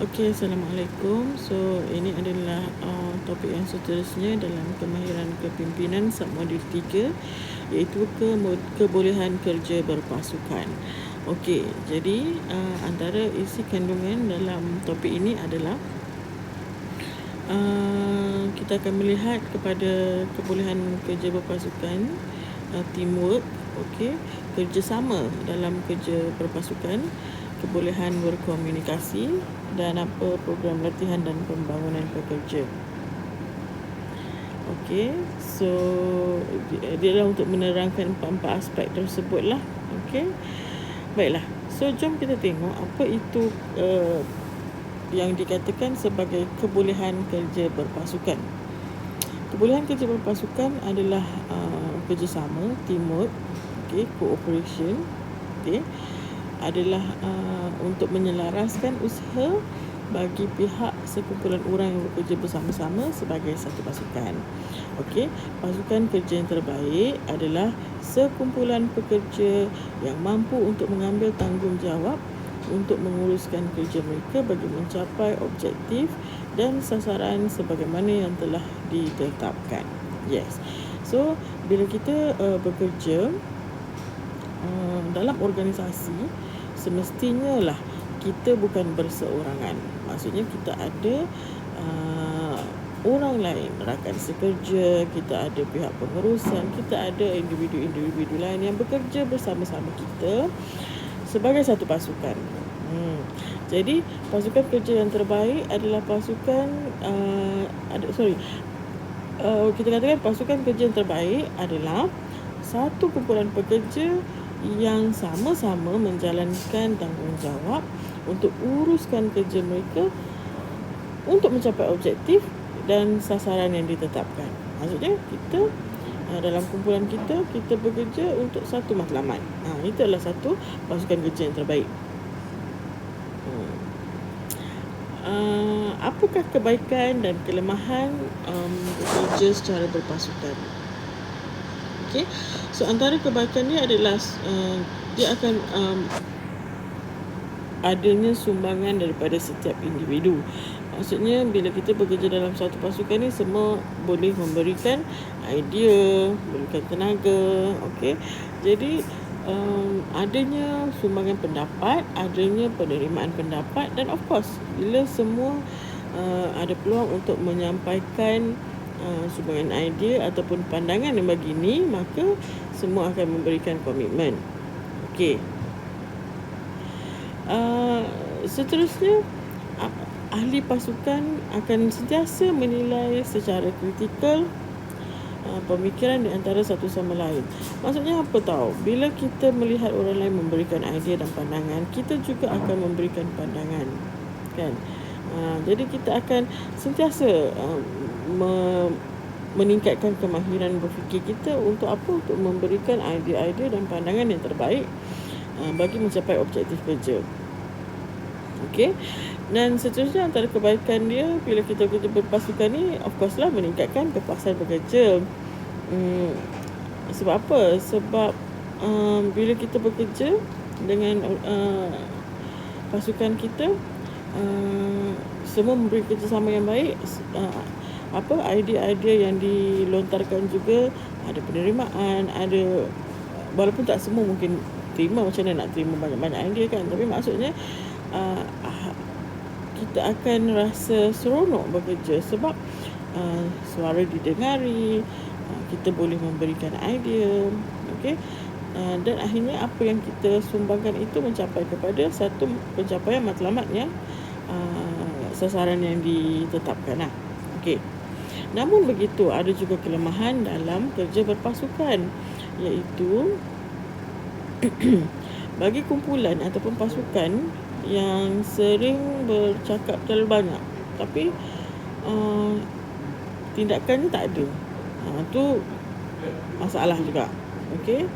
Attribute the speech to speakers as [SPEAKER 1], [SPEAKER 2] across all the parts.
[SPEAKER 1] Okey, Assalamualaikum. So, ini adalah topik yang seterusnya dalam kemahiran kepimpinan submodul 3, iaitu kebolehan kerja berpasukan. Okey, jadi antara isi kandungan dalam topik ini adalah kita akan melihat kepada kebolehan kerja berpasukan, teamwork, okey, kerjasama dalam kerja berpasukan, kebolehan berkomunikasi dan apa program latihan dan pembangunan pekerja. Okey, so dia adalah untuk menerangkan empat-empat aspek tersebutlah. Okey, baiklah. So jom kita tengok apa itu yang dikatakan sebagai kebolehan kerja berpasukan. Kebolehan kerja berpasukan adalah kerjasama, teamwork, okey, cooperation, okey, adalah untuk menyelaraskan usaha bagi pihak sekumpulan orang yang bekerja bersama-sama sebagai satu pasukan. Okey, pasukan kerja yang terbaik adalah sekumpulan pekerja yang mampu untuk mengambil tanggungjawab untuk menguruskan kerja mereka bagi mencapai objektif dan sasaran sebagaimana yang telah ditetapkan. Yes. So, bila kita bekerja dalam organisasi, semestinya lah kita bukan berseorangan. Maksudnya kita ada orang lain, rakan sekerja, kita ada pihak pengurusan, kita ada individu-individu lain yang bekerja bersama-sama kita sebagai satu pasukan. Jadi pasukan kerja yang terbaik adalah pasukan kita katakan pasukan kerja yang terbaik adalah satu kumpulan pekerja yang sama-sama menjalankan tanggungjawab untuk uruskan kerja mereka untuk mencapai objektif dan sasaran yang ditetapkan. Maksudnya kita dalam kumpulan kita bekerja untuk satu matlamat. Itu adalah satu pasukan kerja yang terbaik. Apakah kebaikan dan kelemahan bekerja secara berpasukan? Okey, so antara kebaikan dia adalah dia akan adanya sumbangan daripada setiap individu. Maksudnya bila kita bekerja dalam satu pasukan ni, semua boleh memberikan idea, memberikan tenaga. Okey, jadi adanya sumbangan pendapat, adanya penerimaan pendapat, dan of course bila semua ada peluang untuk menyampaikan sumbangan idea ataupun pandangan yang begini, maka semua akan memberikan komitmen. Okey, seterusnya ahli pasukan akan sentiasa menilai secara kritikal pemikiran di antara satu sama lain. Maksudnya apa tahu? Bila kita melihat orang lain memberikan idea dan pandangan, kita juga akan memberikan pandangan, kan? Jadi kita akan sentiasa meningkatkan kemahiran berfikir kita untuk apa? Untuk memberikan idea-idea dan pandangan yang terbaik bagi mencapai objektif kerja. Okey. Dan seterusnya antara kebaikan dia bila kita kerja berpasukan ni, of course lah, meningkatkan kepuasan bekerja. Sebab apa? Sebab bila kita bekerja dengan pasukan kita, semua memberi kerjasama yang baik, idea-idea yang dilontarkan juga ada penerimaan, ada, walaupun tak semua mungkin terima, macam mana nak terima banyak-banyak idea, kan? Tapi maksudnya kita akan rasa seronok bekerja sebab suara didengari, kita boleh memberikan idea, okey, dan akhirnya apa yang kita sumbangkan itu mencapai kepada satu pencapaian matlamat yang sasaran yang ditetapkan. Okey. Namun begitu, ada juga kelemahan dalam kerja berpasukan, iaitu bagi kumpulan ataupun pasukan yang sering bercakap terlalu banyak tapi tindakannya tak ada, tu masalah juga. Okey,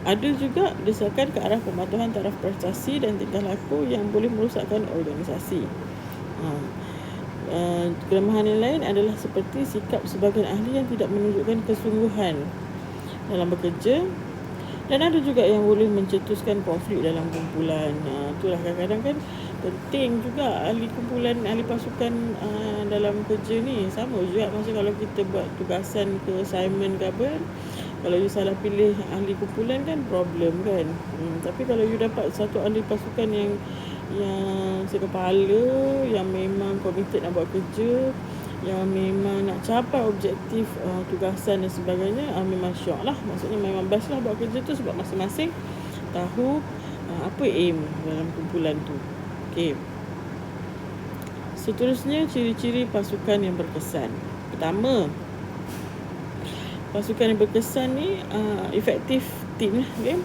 [SPEAKER 1] ada juga desakan ke arah pematuhan taraf prestasi dan tingkah laku yang boleh merosakkan organisasi. Kelemahan yang lain adalah seperti sikap sebahagian ahli yang tidak menunjukkan kesungguhan dalam bekerja, Dan ada juga yang boleh mencetuskan konflik dalam kumpulan. Itulah kadang-kadang kan penting juga ahli kumpulan, ahli pasukan dalam kerja ni. Sama juga macam kalau kita buat tugasan ke assignment ke apa kan, kalau you salah pilih ahli kumpulan kan problem kan. Tapi kalau you dapat satu ahli pasukan yang sekepala, yang memang committed nak buat kerja, yang memang nak capai objektif tugasan dan sebagainya, memang syok lah. Maksudnya memang best lah buat kerja tu, sebab masing-masing tahu apa aim dalam kumpulan tu. Okay. Seterusnya, ciri-ciri pasukan yang berkesan. Pertama, pasukan yang berkesan ni efektif team lah, okay?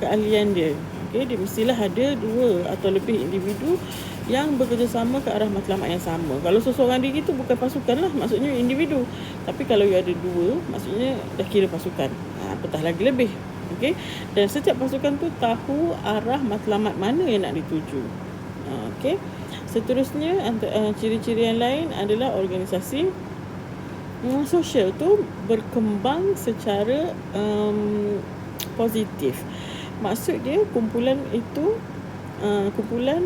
[SPEAKER 1] Keahlian dia, okay? Dia mestilah ada 2 atau lebih individu yang bekerjasama ke arah matlamat yang sama. Kalau seseorang diri tu bukan pasukan lah, maksudnya individu. Tapi kalau you ada 2, maksudnya dah kira pasukan. Apatah lagi lebih. Okay? Dan setiap pasukan tu tahu arah matlamat mana yang nak dituju. Okay? Seterusnya, ciri-ciri yang lain adalah organisasi sosial tu berkembang secara positif. Maksud dia kumpulan itu, kumpulan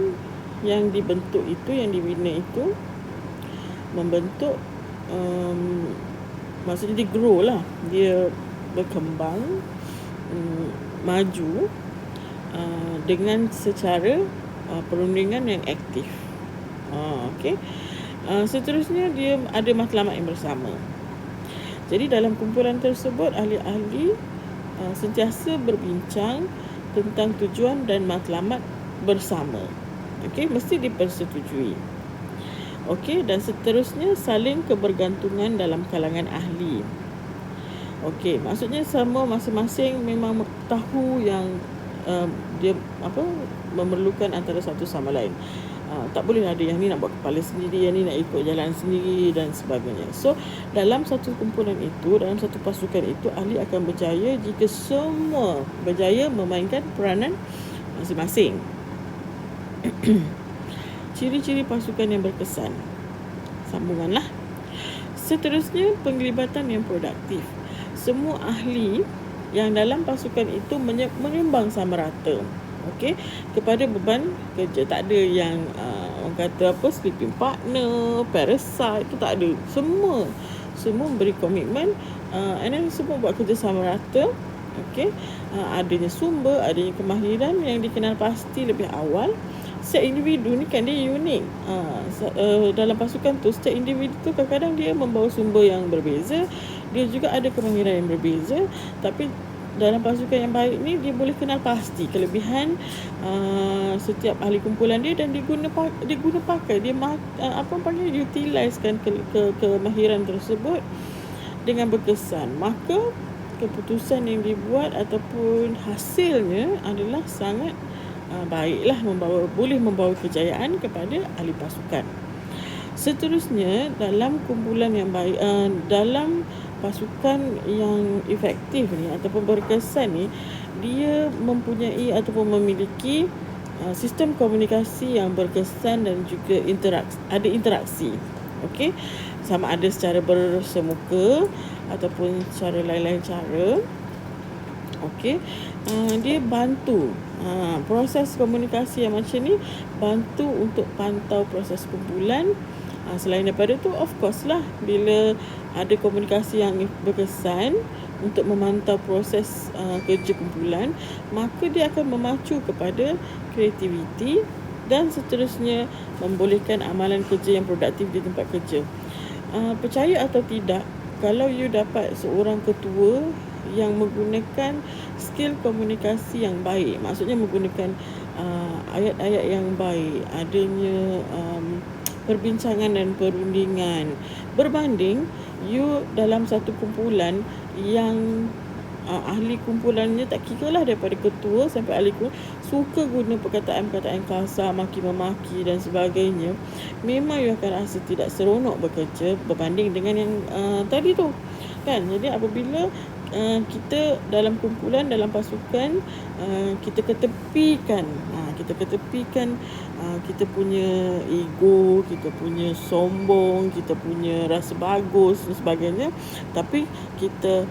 [SPEAKER 1] yang dibentuk itu, yang dibina itu membentuk, maksudnya dia grow lah, dia berkembang, maju dengan secara perundingan yang aktif. Okay. Seterusnya, dia ada matlamat yang bersama. Jadi dalam kumpulan tersebut, ahli-ahli sentiasa berbincang tentang tujuan dan matlamat bersama. Okey, mesti dipersetujui. Okey, dan seterusnya, saling kebergantungan dalam kalangan ahli. Okey, maksudnya sama masing-masing memang tahu yang dia memerlukan antara satu sama lain. Tak boleh ada yang ni nak buat kepala sendiri, yang ni nak ikut jalan sendiri dan sebagainya. So, dalam satu kumpulan itu, dalam satu pasukan itu, ahli akan berjaya jika semua berjaya memainkan peranan masing-masing. Ciri-ciri pasukan yang berkesan. Sambunganlah. Seterusnya, penglibatan yang produktif. Semua ahli yang dalam pasukan itu menyumbang sama rata, okey, kepada beban kerja. Tak ada yang orang kata sleeping partner, parasite, itu tak ada. Semua beri komitmen, and then semua buat kerja sama rata. Okey, adanya sumber, adanya kemahiran yang dikenal pasti lebih awal. Setiap individu ni kan dia unik. Dalam pasukan tu, setiap individu tu kadang-kadang dia membawa sumber yang berbeza, dia juga ada kemahiran yang berbeza. Tapi dalam pasukan yang baik ni, dia boleh kenal pasti kelebihan setiap ahli kumpulan dia, dan dia guna pakai, dia utilisekan kemahiran tersebut dengan berkesan. Maka keputusan yang dibuat ataupun hasilnya adalah sangat baiklah, boleh membawa kejayaan kepada ahli pasukan. Seterusnya, dalam kumpulan yang baik, dalam pasukan yang efektif ni ataupun berkesan ni, dia mempunyai ataupun memiliki sistem komunikasi yang berkesan dan juga interaksi. Okey, sama ada secara bersemuka ataupun secara lain-lain cara. Okey, dia bantu proses komunikasi yang macam ni, bantu untuk pantau proses kumpulan. Selain daripada tu, of course lah, bila ada komunikasi yang berkesan untuk memantau proses kerja kumpulan, maka dia akan memacu kepada kreativiti dan seterusnya membolehkan amalan kerja yang produktif di tempat kerja. Percaya atau tidak, kalau you dapat seorang ketua yang menggunakan skill komunikasi yang baik, maksudnya menggunakan ayat-ayat yang baik, adanya perbincangan dan perundingan, berbanding you dalam satu kumpulan yang ahli kumpulannya tak kira lah daripada ketua sampai ahli kumpulan suka guna perkataan-perkataan kasar, maki-memaki dan sebagainya, memang you akan rasa tidak seronok bekerja berbanding dengan yang tadi tu kan. Jadi apabila kita dalam kumpulan, dalam pasukan, kita ketepikan kita punya ego, kita punya sombong, kita punya rasa bagus dan sebagainya, tapi kita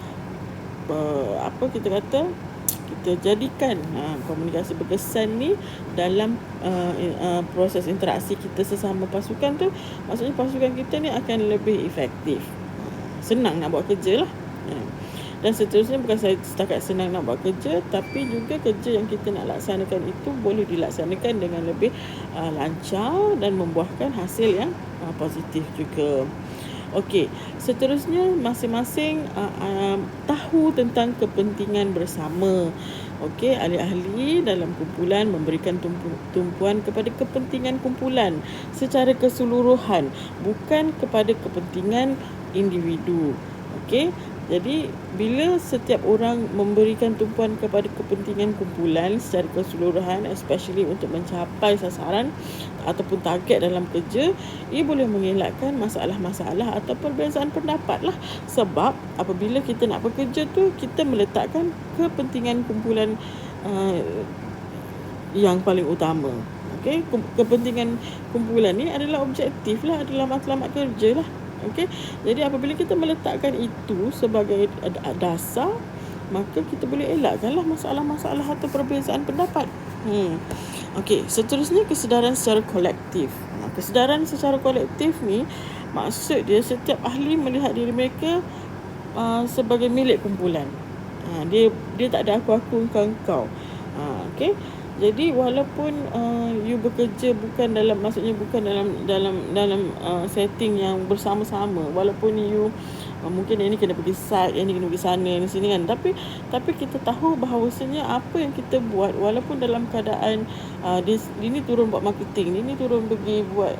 [SPEAKER 1] kita jadikan komunikasi berkesan ni dalam proses interaksi kita sesama pasukan tu, maksudnya pasukan kita ni akan lebih efektif. Senang nak buat kerja lah. Dan seterusnya, bukan saya setakat senang nak buat kerja, tapi juga kerja yang kita nak laksanakan itu boleh dilaksanakan dengan lebih lancar dan membuahkan hasil yang positif juga. Okey, seterusnya masing-masing tahu tentang kepentingan bersama. Okey, ahli-ahli dalam kumpulan memberikan tumpuan kepada kepentingan kumpulan secara keseluruhan, bukan kepada kepentingan individu. Okey, jadi bila setiap orang memberikan tumpuan kepada kepentingan kumpulan secara keseluruhan, especially untuk mencapai sasaran ataupun target dalam kerja, ia boleh mengelakkan masalah-masalah atau perbezaan pendapat lah. Sebab apabila kita nak bekerja tu, kita meletakkan kepentingan kumpulan yang paling utama. Okey, kepentingan kumpulan ni adalah objektif lah, adalah matlamat kerja lah. Okey, jadi apabila kita meletakkan itu sebagai dasar, maka kita boleh elakkanlah masalah-masalah atau perbezaan pendapat. Okey, seterusnya kesedaran secara kolektif. Kesedaran secara kolektif ni maksud dia setiap ahli melihat diri mereka sebagai milik kumpulan. Dia tak ada aku engkau. Okey. Jadi walaupun you bekerja bukan dalam dalam setting yang bersama-sama, walaupun you mungkin yang ni kena pergi site, yang ni kena pergi sana, ni sini kan, tapi kita tahu bahawasanya apa yang kita buat, walaupun dalam keadaan dia ni turun buat marketing, dia ni turun pergi buat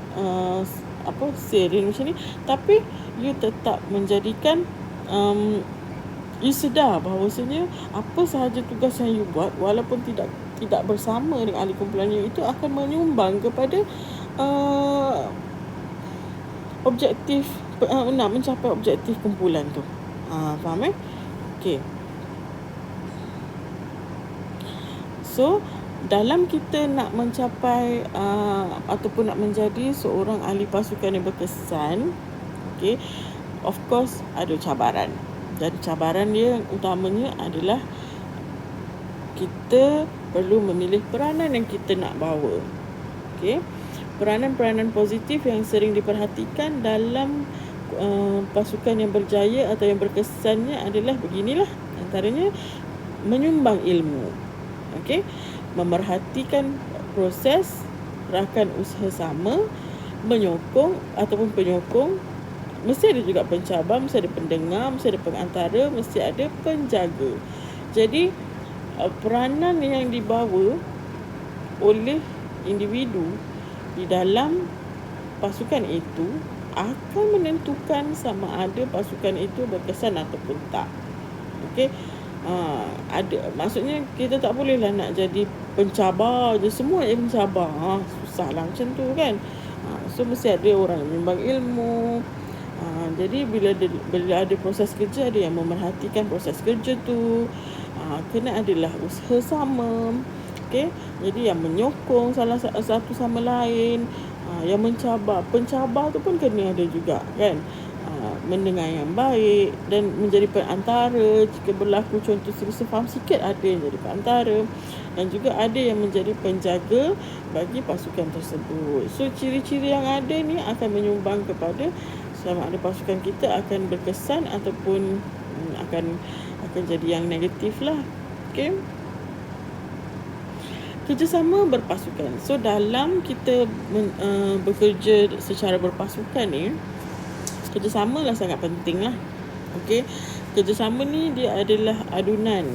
[SPEAKER 1] sale macam ni, tapi you tetap menjadikan you sedar bahawasanya apa sahaja tugas yang you buat, walaupun tidak bersama dengan ahli kumpulan you, itu akan menyumbang kepada objektif nak mencapai objektif kumpulan tu. Faham Okey. So dalam kita nak mencapai ataupun nak menjadi seorang ahli pasukan yang berkesan, okey, of course ada cabaran. Dan cabaran dia utamanya adalah kita perlu memilih peranan yang kita nak bawa. Okey. Peranan-peranan positif yang sering diperhatikan dalam pasukan yang berjaya atau yang berkesannya adalah beginilah. Antaranya menyumbang ilmu. Okey. Memerhatikan proses rakan usaha sama, menyokong ataupun penyokong. Mesti ada juga pencabar, mesti ada pendengar, mesti ada pengantara, mesti ada penjaga. Jadi peranan yang dibawa oleh individu di dalam pasukan itu akan menentukan sama ada pasukan itu berkesan ataupun tak. Okey. Maksudnya kita tak bolehlah nak jadi pencabar je, semua yang mencabar. Susahlah macam tu kan. So mesti ada orang yang menyumbang ilmu. Jadi bila ada proses kerja, ada yang memerhatikan proses kerja tu. Kena adalah usaha sama. Okey. Jadi yang menyokong salah satu sama lain, yang pencabar tu pun kena ada juga kan. Mendengar yang baik dan menjadi perantara jika berlaku contoh susah faham sikit, ada yang jadi perantara, dan juga ada yang menjadi penjaga bagi pasukan tersebut. So ciri-ciri yang ada ni akan menyumbang kepada sama ada pasukan kita akan berkesan ataupun akan jadi yang negatif lah. Okey. Kerjasama berpasukan. So dalam kita bekerja secara berpasukan ni, kerjasama lah sangat penting lah. Okey. Kerjasama ni dia adalah adunan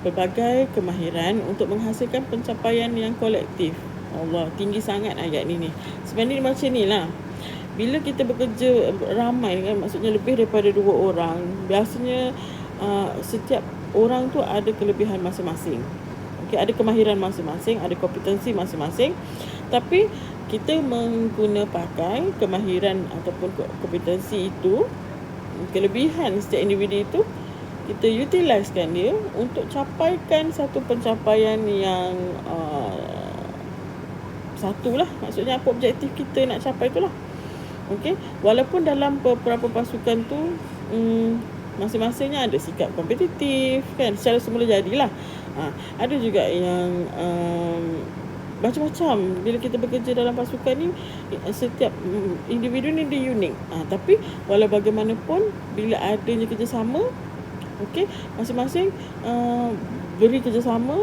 [SPEAKER 1] berbagai kemahiran untuk menghasilkan pencapaian yang kolektif. Allah, tinggi sangat ayat ni. Sebenarnya macam ni lah. Bila kita bekerja ramai kan, maksudnya lebih daripada 2 orang, biasanya setiap orang tu ada kelebihan masing-masing. Okey, ada kemahiran masing-masing, ada kompetensi masing-masing. Tapi kita pakai kemahiran ataupun kompetensi itu, kelebihan setiap individu itu, kita utilisekan dia untuk capaikan satu pencapaian yang satulah. Maksudnya apa objektif kita nak capai itulah. Okey, walaupun dalam beberapa pasukan tu masing-masingnya ada sikap kompetitif kan, secara semula jadilah. Ada juga yang macam-macam. Bila kita bekerja dalam pasukan ni, setiap individu ni dia unik. Tapi walau bagaimanapun, bila adanya kerjasama, okey, masing-masing beri kerjasama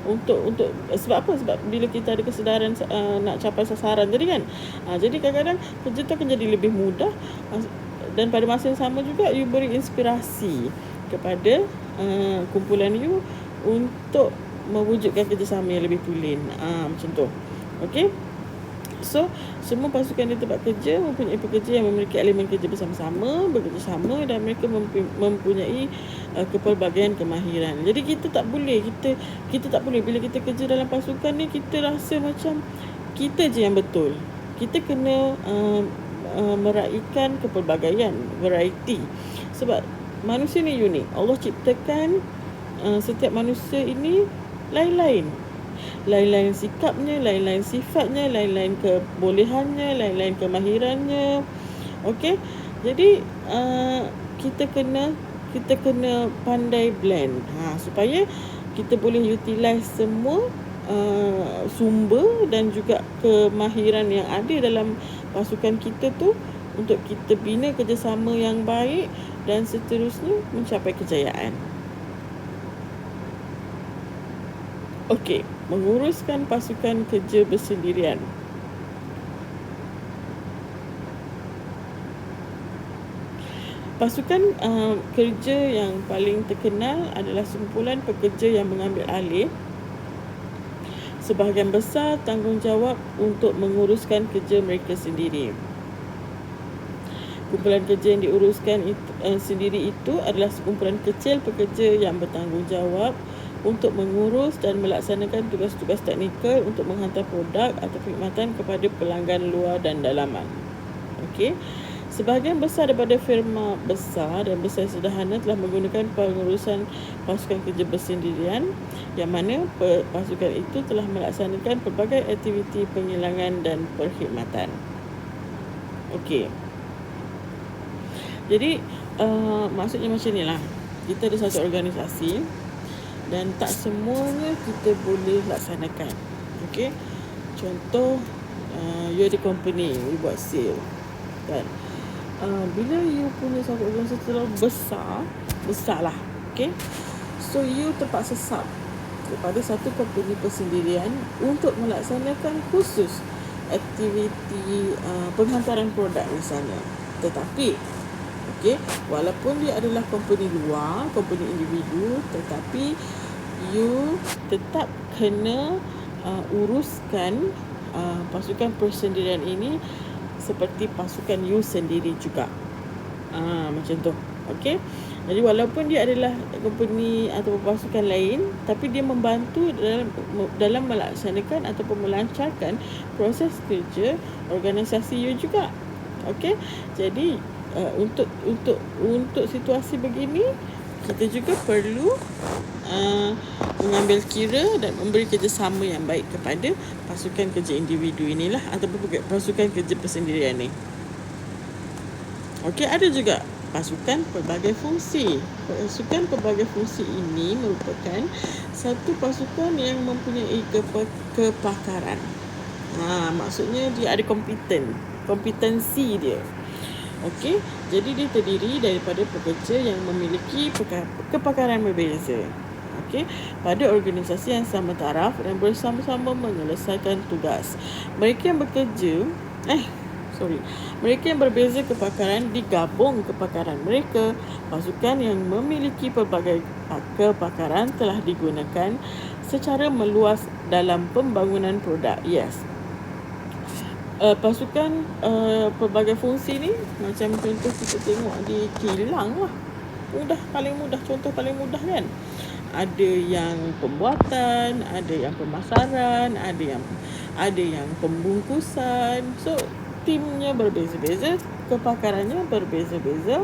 [SPEAKER 1] untuk sebab apa? Sebab bila kita ada kesedaran nak capai sasaran tadi kan. Jadi kadang-kadang kerja tu akan jadi lebih mudah, dan pada masa yang sama juga you beri inspirasi kepada kumpulan you untuk mewujudkan kerjasama yang lebih tulen. Macam tu. Okey. So, semua pasukan di tempat kerja mempunyai pekerja yang memiliki elemen kerja bersama-sama, bekerjasama, dan mereka mempunyai kepelbagaian kemahiran. Jadi kita tak boleh bila kita kerja dalam pasukan ni kita rasa macam kita je yang betul. Kita kena meraihkan kepelbagaian, variety. Sebab manusia ni unik. Allah ciptakan setiap manusia ini lain-lain sikapnya, lain-lain sifatnya, lain-lain kebolehannya, lain-lain kemahirannya. Okey. Jadi kita kena pandai blend supaya kita boleh utilize semua sumber dan juga kemahiran yang ada dalam pasukan kita tu untuk kita bina kerjasama yang baik dan seterusnya mencapai kejayaan. Okey, menguruskan pasukan kerja bersendirian. Pasukan kerja yang paling terkenal adalah sekumpulan pekerja yang mengambil alih sebahagian besar tanggungjawab untuk menguruskan kerja mereka sendiri. Kumpulan kerja yang diuruskan sendiri itu adalah sekumpulan kecil pekerja yang bertanggungjawab untuk mengurus dan melaksanakan tugas-tugas teknikal untuk menghantar produk atau perkhidmatan kepada pelanggan luar dan dalaman. Okey. Sebahagian besar daripada firma besar dan besar sederhana telah menggunakan pengurusan pasukan kerja bersendirian, yang mana pasukan itu telah melaksanakan pelbagai aktiviti penghilangan dan perkhidmatan. Okey. Jadi maksudnya macam ni lah. Kita ada satu organisasi dan tak semuanya kita boleh laksanakan. Okey. Contoh, you ada company, you buat sale kan. Bila you punya satu organisasi terlalu besar lah. Okey. So you terpaksa sub kepada satu company persendirian untuk melaksanakan khusus aktiviti penghantaran produk misalnya. Tetapi walaupun dia adalah company luar, company individu, tetapi you tetap kena uruskan pasukan persendirian ini seperti pasukan you sendiri juga. Macam tu. Okey. Jadi walaupun dia adalah company atau pasukan lain, tapi dia membantu dalam melaksanakan ataupun melancarkan proses kerja organisasi you juga. Okey. Jadi untuk situasi begini, kita juga perlu mengambil kira dan memberi kerjasama yang baik kepada pasukan kerja individu inilah ataupun pasukan kerja persendirian ni. Okey, ada juga pasukan pelbagai fungsi. Pasukan pelbagai fungsi ini merupakan satu pasukan yang mempunyai kepakaran. Maksudnya dia ada kompetensi dia. Okey, jadi dia terdiri daripada pekerja yang memiliki kepakaran berbeza. Okey, pada organisasi yang sama taraf dan bersama-sama menyelesaikan tugas. Mereka yang berbeza kepakaran digabung kepakaran mereka. Pasukan yang memiliki pelbagai kepakaran telah digunakan secara meluas dalam pembangunan produk. Pasukan pelbagai fungsi ni, macam contoh kita tengok di kilang lah. Paling mudah kan. Ada yang pembuatan, ada yang pemasaran, ada yang pembungkusan. So timnya berbeza-beza, kepakarannya berbeza-beza.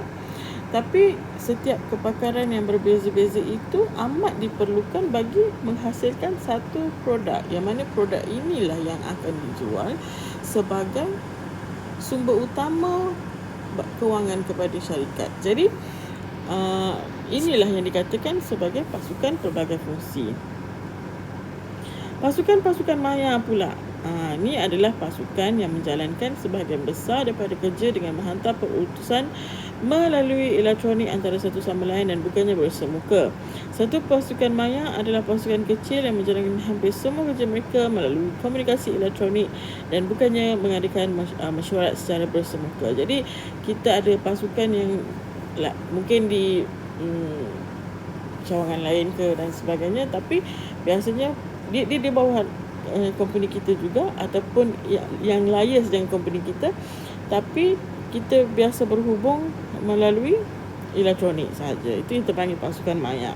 [SPEAKER 1] Tapi setiap kepakaran yang berbeza-beza itu amat diperlukan bagi menghasilkan satu produk, yang mana produk inilah yang akan dijual sebagai sumber utama kewangan kepada syarikat. Jadi inilah yang dikatakan sebagai pasukan pelbagai fungsi. Pasukan-pasukan maya pula. Ini adalah pasukan yang menjalankan sebahagian besar daripada kerja dengan menghantar perutusan melalui elektronik antara satu sama lain dan bukannya bersemuka. Satu pasukan maya adalah pasukan kecil yang menjalankan hampir semua kerja mereka melalui komunikasi elektronik dan bukannya mengadakan mesyuarat secara bersemuka. Jadi kita ada pasukan yang mungkin di cawangan lain ke dan sebagainya, tapi biasanya dia di bawah company kita juga ataupun yang lias dengan company kita, tapi kita biasa berhubung melalui elektronik sahaja. Itu yang terpanggil pasukan maya.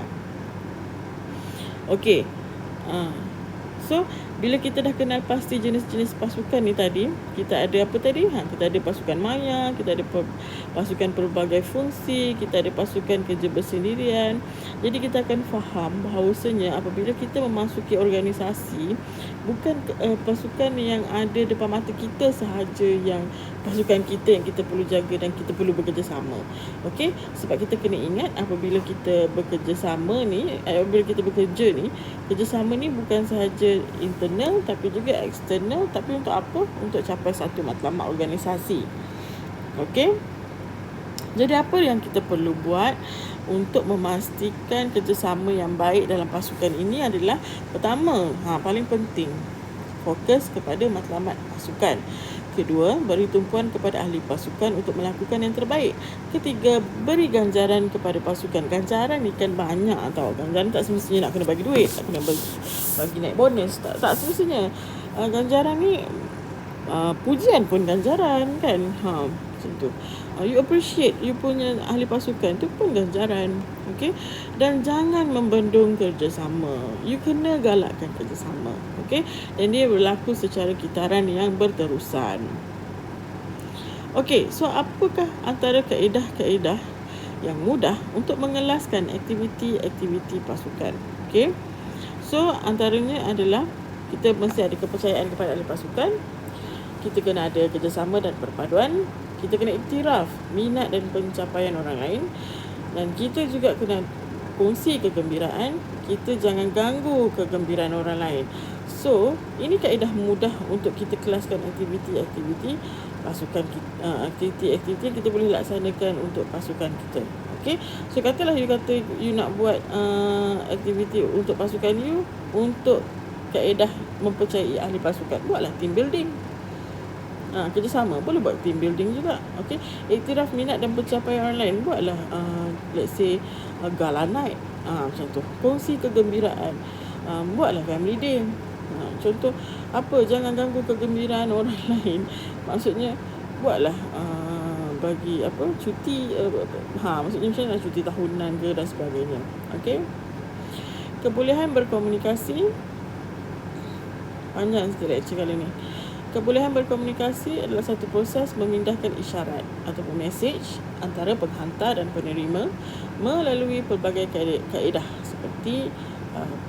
[SPEAKER 1] Okey. So bila kita dah kenal pasti jenis-jenis pasukan ni tadi, kita ada apa tadi? Kita ada pasukan maya, kita ada pasukan pelbagai fungsi, kita ada pasukan kerja bersendirian. Jadi kita akan faham bahawasanya apabila kita memasuki organisasi, bukan pasukan yang ada depan mata kita sahaja yang pasukan kita yang kita perlu jaga dan kita perlu bekerjasama. Okey, sebab kita kena ingat apabila kita bekerjasama ni, apabila kita bekerja ni, kerjasama ni bukan sahaja internal tapi juga eksternal, tapi untuk apa? Untuk capai satu matlamat organisasi. Okey. Jadi apa yang kita perlu buat untuk memastikan kerjasama yang baik dalam pasukan ini adalah pertama, paling penting, fokus kepada matlamat pasukan. Kedua, beri tumpuan kepada ahli pasukan untuk melakukan yang terbaik. Ketiga, beri ganjaran kepada pasukan. Ganjaran ni kan banyak tau. Ganjaran tak semestinya nak kena bagi duit, tak kena bagi naik bonus, tak semestinya. Ganjaran ni pujian pun ganjaran kan. Macam tu. You appreciate you punya ahli pasukan, tu pun ganjaran. Okay. Dan jangan membendung kerjasama. You kena galakkan kerjasama. Okay. Dan dia berlaku secara kitaran yang berterusan. Okay. So apakah antara kaedah-kaedah yang mudah untuk mengelaskan aktiviti-aktiviti pasukan? Okay. So antaranya adalah kita mesti ada kepercayaan kepada ahli pasukan. Kita kena ada kerjasama dan perpaduan. Kita kena iktiraf minat dan pencapaian orang lain. Dan kita juga kena kongsi kegembiraan. Kita jangan ganggu kegembiraan orang lain. So, ini kaedah mudah untuk kita kelaskan aktiviti-aktiviti pasukan kita. Aktiviti-aktiviti kita boleh laksanakan untuk pasukan kita. Okay. So, katalah you nak buat aktiviti untuk pasukan you, untuk kaedah mempercayai ahli pasukan. Buatlah team building. Kerjasama boleh buat team building juga. Okey, iktiraf minat dan pencapaian orang lain, buatlah let's say gala night, macam tu. Kongsi kegembiraan, buatlah family day. Contoh apa, jangan ganggu kegembiraan orang lain. Maksudnya buatlah bagi apa, cuti maksudnya macam mana, cuti tahunan ke dan sebagainya. Okey, kebolehan berkomunikasi. Panjang sikit lecture kali ni. Kebolehan berkomunikasi adalah satu proses memindahkan isyarat ataupun message antara penghantar dan penerima melalui pelbagai kaedah seperti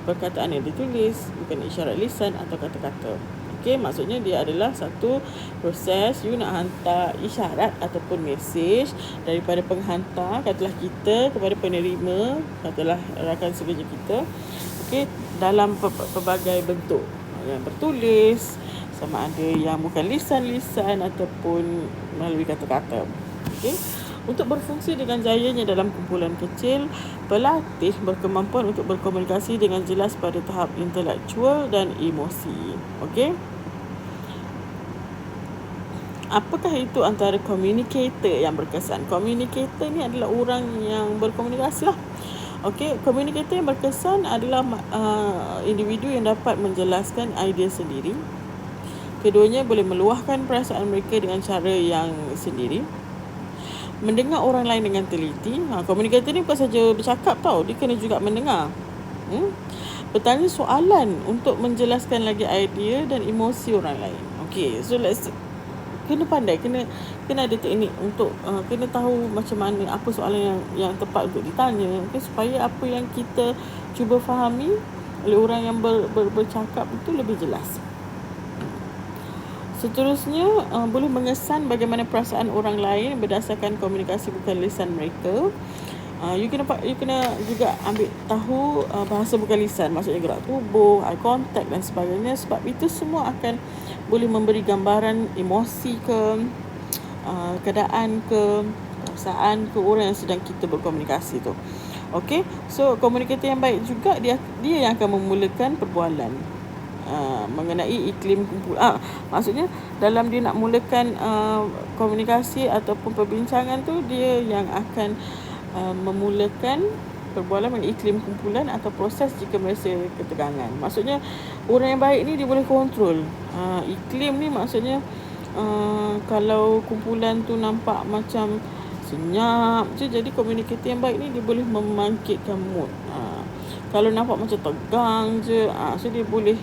[SPEAKER 1] perkataan yang ditulis, bukan isyarat lisan atau kata-kata. Okey, maksudnya dia adalah satu proses you nak hantar isyarat ataupun message daripada penghantar, katalah kita, kepada penerima, katalah rakan sekerja kita. Okey, dalam pelbagai bentuk, yang bertulis, sama ada yang bukan lisan-lisan ataupun melalui kata-kata. Okey. Untuk berfungsi dengan jayanya dalam kumpulan kecil, pelatih berkemampuan untuk berkomunikasi dengan jelas pada tahap intelektual dan emosi. Okey. Apakah itu antara communicator yang berkesan? Communicator ni adalah orang yang berkomunikasi lah. Okey, communicator yang berkesan adalah individu yang dapat menjelaskan idea sendiri. Keduanya boleh meluahkan perasaan mereka dengan cara yang sendiri. Mendengar orang lain dengan teliti. Komunikator ni bukan saja bercakap tau, dia kena juga mendengar. Bertanya soalan untuk menjelaskan lagi idea dan emosi orang lain. Okay, so kena pandai, kena ada teknik untuk kena tahu macam mana, apa soalan yang tepat untuk ditanya. Okay, supaya apa yang kita cuba fahami oleh orang yang bercakap itu lebih jelas. Seterusnya, boleh mengesan bagaimana perasaan orang lain berdasarkan komunikasi bukan lisan mereka. You kena juga ambil tahu bahasa bukan lisan, maksudnya gerak tubuh, eye contact dan sebagainya, sebab itu semua akan boleh memberi gambaran emosi ke, keadaan ke, perasaan ke orang yang sedang kita berkomunikasi tu. Okey, so komunikator yang baik juga dia yang akan memulakan perbualan mengenai iklim maksudnya dalam dia nak mulakan komunikasi ataupun perbincangan tu, dia yang akan memulakan perbualan mengenai iklim kumpulan atau proses jika merasa ketegangan. Maksudnya orang yang baik ni dia boleh kontrol iklim ni, maksudnya kalau kumpulan tu nampak macam senyap je, jadi komunikator yang baik ni dia boleh membangkitkan mood. Kalau nampak macam tegang je, so dia boleh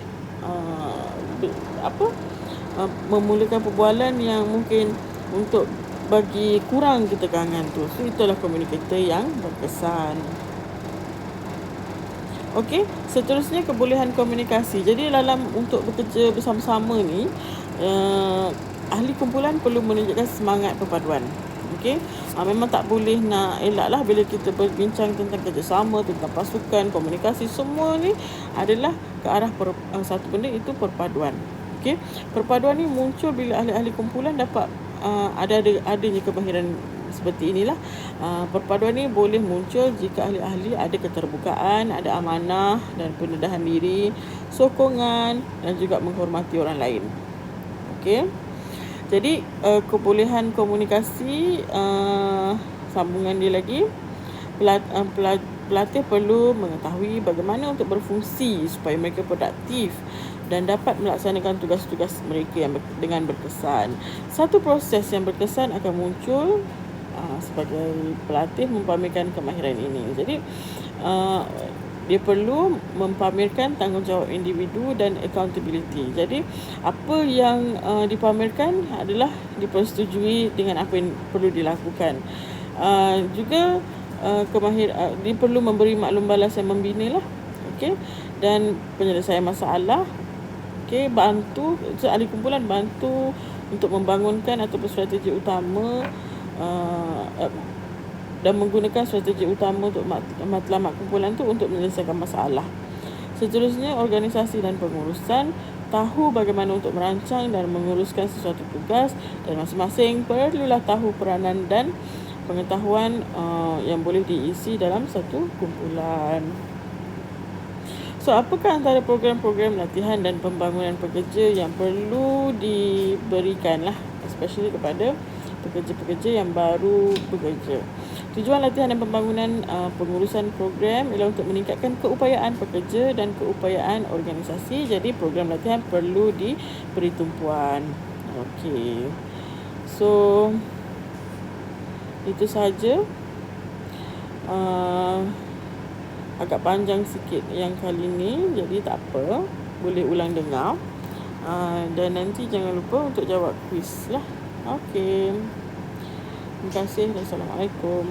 [SPEAKER 1] memulakan perbualan yang mungkin untuk bagi kurang ketegangan tu. So itulah komunikator yang berkesan. Okey, seterusnya kebolehan komunikasi. Jadi dalam untuk bekerja bersama-sama ni, ahli kumpulan perlu menunjukkan semangat perpaduan. Okey, memang tak boleh nak elak lah bila kita berbincang tentang kerjasama, tentang pasukan, komunikasi, semua ni adalah ke arah satu benda, itu perpaduan. Okey, perpaduan ni muncul bila ahli-ahli kumpulan dapat adanya kemahiran seperti inilah. Perpaduan ni boleh muncul jika ahli-ahli ada keterbukaan, ada amanah dan pendedahan diri, sokongan dan juga menghormati orang lain. Okey, jadi kebolehan komunikasi, sambungan dia lagi, pelatih perlu mengetahui bagaimana untuk berfungsi supaya mereka produktif dan dapat melaksanakan tugas-tugas mereka yang dengan berkesan. Satu proses yang berkesan akan muncul sebagai pelatih mempamerkan kemahiran ini. Jadi dia perlu mempamerkan tanggungjawab individu dan accountability. Jadi apa yang dipamerkan adalah dipersetujui dengan apa yang perlu dilakukan. Juga dia perlu memberi maklum balas yang membina lah. Okey, dan penyelesaian masalah. Okey, bantu ahli kumpulan bantu untuk membangunkan ataupun strategi utama dan menggunakan strategi utama untuk matlamat kumpulan tu untuk menyelesaikan masalah. Seterusnya, organisasi dan pengurusan. Tahu bagaimana untuk merancang dan menguruskan sesuatu tugas, dan masing-masing perlulah tahu peranan dan pengetahuan yang boleh diisi dalam satu kumpulan. So, apakah antara program-program latihan dan pembangunan pekerja yang perlu diberikan lah, especially kepada pekerja-pekerja yang baru bekerja? Tujuan latihan dan pembangunan pengurusan program ialah untuk meningkatkan keupayaan pekerja dan keupayaan organisasi. Jadi program latihan perlu diberi tumpuan. Okey, so itu sahaja. Agak panjang sikit yang kali ni, jadi tak apa, boleh ulang dengar. Dan nanti jangan lupa untuk jawab kuis lah. Okey, terima kasih dan Assalamualaikum.